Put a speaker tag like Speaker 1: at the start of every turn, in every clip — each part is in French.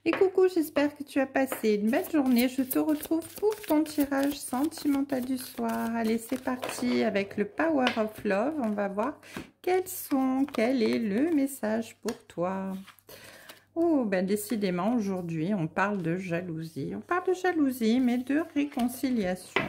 Speaker 1: Et coucou, j'espère que tu as passé une belle journée. Je te retrouve pour ton tirage sentimental du soir. Allez, c'est parti avec le Power of Love. On va voir quel est le message pour toi. Oh, ben décidément, aujourd'hui, on parle de jalousie. On parle de jalousie, mais de réconciliation.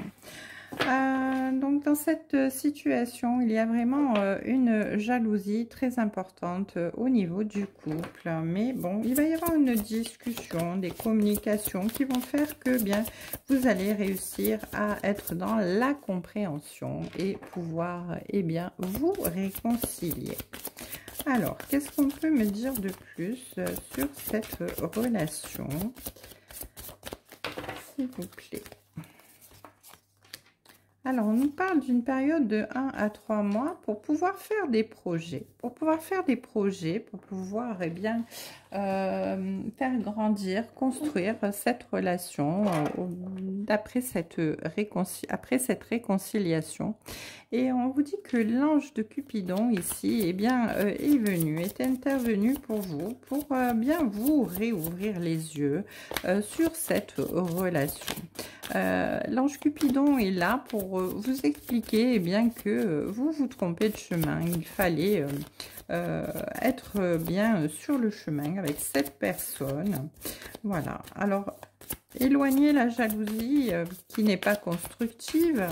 Speaker 1: Donc dans cette situation, il y a vraiment une jalousie très importante au niveau du couple. Mais bon, il va y avoir une discussion, des communications qui vont faire que bien vous allez réussir à être dans la compréhension et pouvoir bien vous réconcilier. Alors, qu'est-ce qu'on peut me dire de plus sur cette relation, s'il vous plaît? Alors, on nous parle d'une période de 1 à 3 mois pour pouvoir faire des projets. Pour pouvoir bien, faire grandir, construire cette relation après cette réconciliation. Et on vous dit que l'ange de Cupidon ici est intervenu pour vous, pour bien vous réouvrir les yeux sur cette relation. L'ange Cupidon est là pour vous expliquer que vous vous trompez de chemin. Il fallait être bien sur le chemin avec cette personne. Voilà. Alors, éloigner la jalousie qui n'est pas constructive,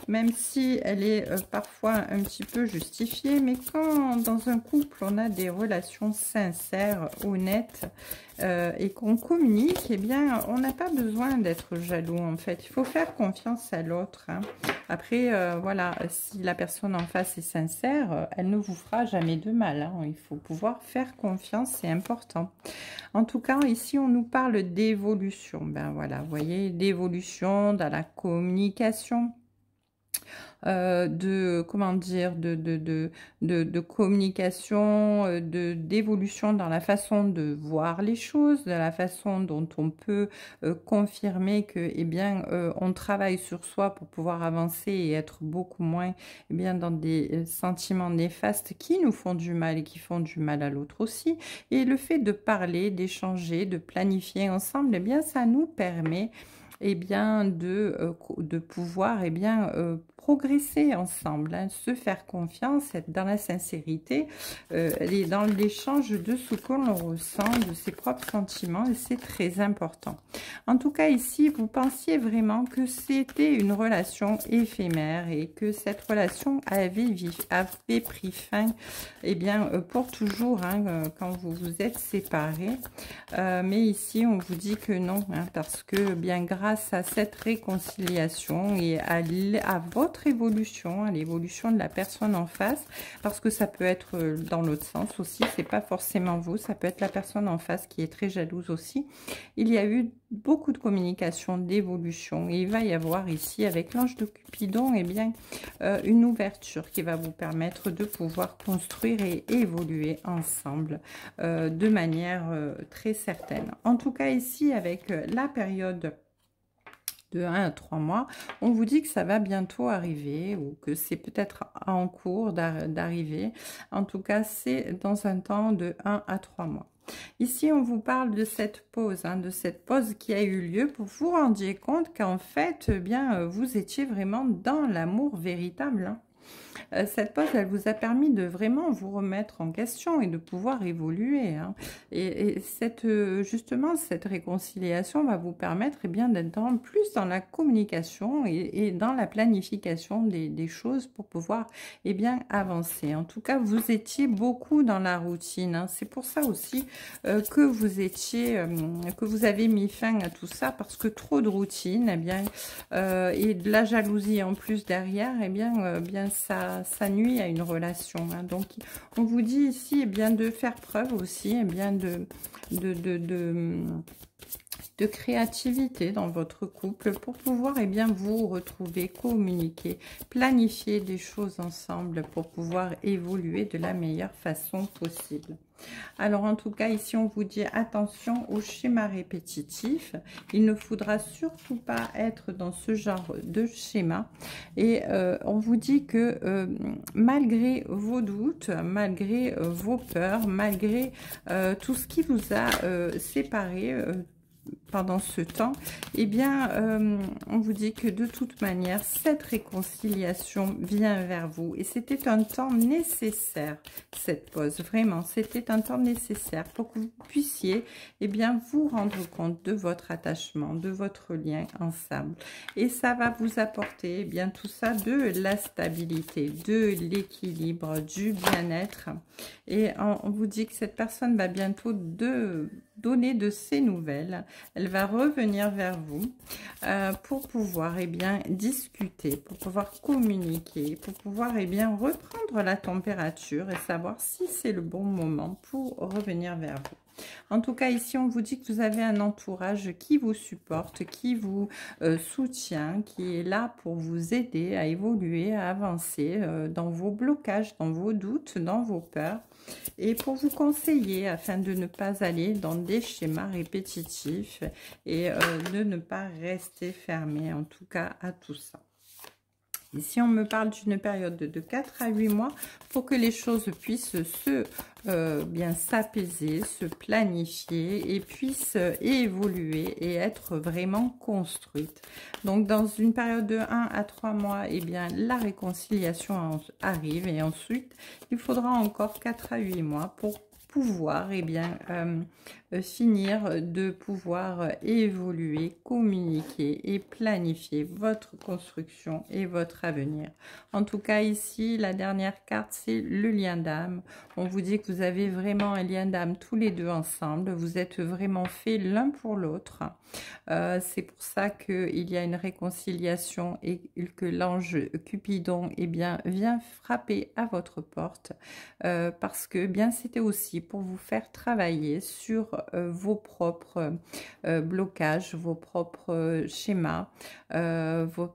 Speaker 1: même si elle est parfois un petit peu justifiée, mais quand dans un couple on a des relations sincères, honnêtes et qu'on communique, on n'a pas besoin d'être jaloux en fait. Il faut faire confiance à l'autre. Après, voilà, si la personne en face est sincère, elle ne vous fera jamais de mal. Il faut pouvoir faire confiance, c'est important. En tout cas, ici, on nous parle d'évolution. Ben voilà, vous voyez, d'évolution dans la communication. De communication, d'évolution dans la façon de voir les choses, de la façon dont on peut confirmer que on travaille sur soi pour pouvoir avancer et être beaucoup moins dans des sentiments néfastes qui nous font du mal et qui font du mal à l'autre aussi. Et le fait de parler, d'échanger, de planifier ensemble, ça nous permet de pouvoir progresser ensemble, se faire confiance, être dans la sincérité, dans l'échange de ce que l'on ressent, de ses propres sentiments, et c'est très important. En tout cas, ici, vous pensiez vraiment que c'était une relation éphémère et que cette relation avait pris fin pour toujours quand vous vous êtes séparés. Mais ici, on vous dit que non, parce que grâce à cette réconciliation et à votre évolution, à l'évolution de la personne en face, parce que ça peut être dans l'autre sens aussi, c'est pas forcément vous, ça peut être la personne en face qui est très jalouse aussi. Il y a eu beaucoup de communication, d'évolution, et il va y avoir ici avec l'ange de Cupidon une ouverture qui va vous permettre de pouvoir construire et évoluer ensemble de manière très certaine. En tout cas ici avec la période de 1 à 3 mois, on vous dit que ça va bientôt arriver ou que c'est peut-être en cours d'arriver. En tout cas, c'est dans un temps de 1 à 3 mois. Ici, on vous parle de cette pause, qui a eu lieu pour vous rendiez compte qu'en fait, vous étiez vraiment dans l'amour véritable. Cette pause, elle vous a permis de vraiment vous remettre en question et de pouvoir évoluer. Et justement, cette réconciliation va vous permettre d'être plus dans la communication et dans la planification des choses pour pouvoir avancer. En tout cas, vous étiez beaucoup dans la routine. C'est pour ça aussi que vous avez mis fin à tout ça, parce que trop de routine, et de la jalousie en plus derrière, ça nuit à une relation. Donc, on vous dit ici de faire preuve aussi de créativité dans votre couple pour pouvoir bien vous retrouver, communiquer, planifier des choses ensemble pour pouvoir évoluer de la meilleure façon possible. Alors en tout cas ici on vous dit attention au schéma répétitif, il ne faudra surtout pas être dans ce genre de schéma et on vous dit que malgré vos doutes, malgré vos peurs, malgré tout ce qui vous a séparé pendant ce temps, eh bien, on vous dit que de toute manière, cette réconciliation vient vers vous. Et c'était un temps nécessaire, cette pause. Vraiment, c'était un temps nécessaire pour que vous puissiez, eh bien, vous rendre compte de votre attachement, de votre lien ensemble. Et ça va vous apporter, eh bien, tout ça de la stabilité, de l'équilibre, du bien-être. Et on vous dit que cette personne va bientôt donner de ses nouvelles. Elle va revenir vers vous pour pouvoir bien discuter, pour pouvoir communiquer, pour pouvoir bien reprendre la température et savoir si c'est le bon moment pour revenir vers vous. En tout cas, ici, on vous dit que vous avez un entourage qui vous supporte, qui vous soutient, qui est là pour vous aider à évoluer, à avancer dans vos blocages, dans vos doutes, dans vos peurs, et pour vous conseiller afin de ne pas aller dans des schémas répétitifs et de ne pas rester fermé, en tout cas, à tout ça. Ici, on me parle d'une période de 4 à 8 mois pour que les choses puissent bien s'apaiser, se planifier et puissent évoluer et être vraiment construites. Donc, dans une période de 1 à 3 mois, eh bien, la réconciliation arrive et ensuite, il faudra encore 4 à 8 mois pour pouvoir finir de pouvoir évoluer, communiquer et planifier votre construction et votre avenir. En tout cas ici, la dernière carte, c'est le lien d'âme. On vous dit que vous avez vraiment un lien d'âme tous les deux ensemble. Vous êtes vraiment faits l'un pour l'autre. C'est pour ça qu'il y a une réconciliation et que l'ange Cupidon vient frapper à votre porte parce que c'était aussi pour vous faire travailler sur vos propres blocages, vos propres schémas, vos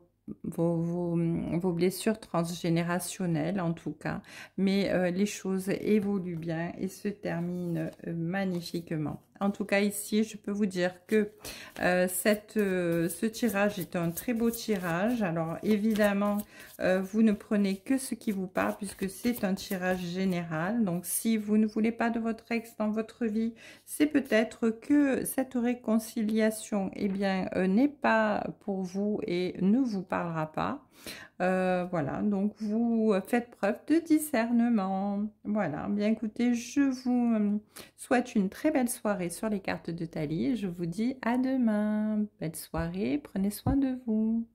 Speaker 1: blessures transgénérationnelles en tout cas, mais les choses évoluent bien et se terminent magnifiquement. En tout cas ici, je peux vous dire que ce tirage est un très beau tirage. Alors évidemment, vous ne prenez que ce qui vous parle puisque c'est un tirage général. Donc si vous ne voulez pas de votre ex dans votre vie, c'est peut-être que cette réconciliation n'est pas pour vous et ne vous parlera pas. Voilà, donc vous faites preuve de discernement. Voilà, bien écoutez, je vous souhaite une très belle soirée sur les cartes de Thalie. Je vous dis à demain. Belle soirée, prenez soin de vous.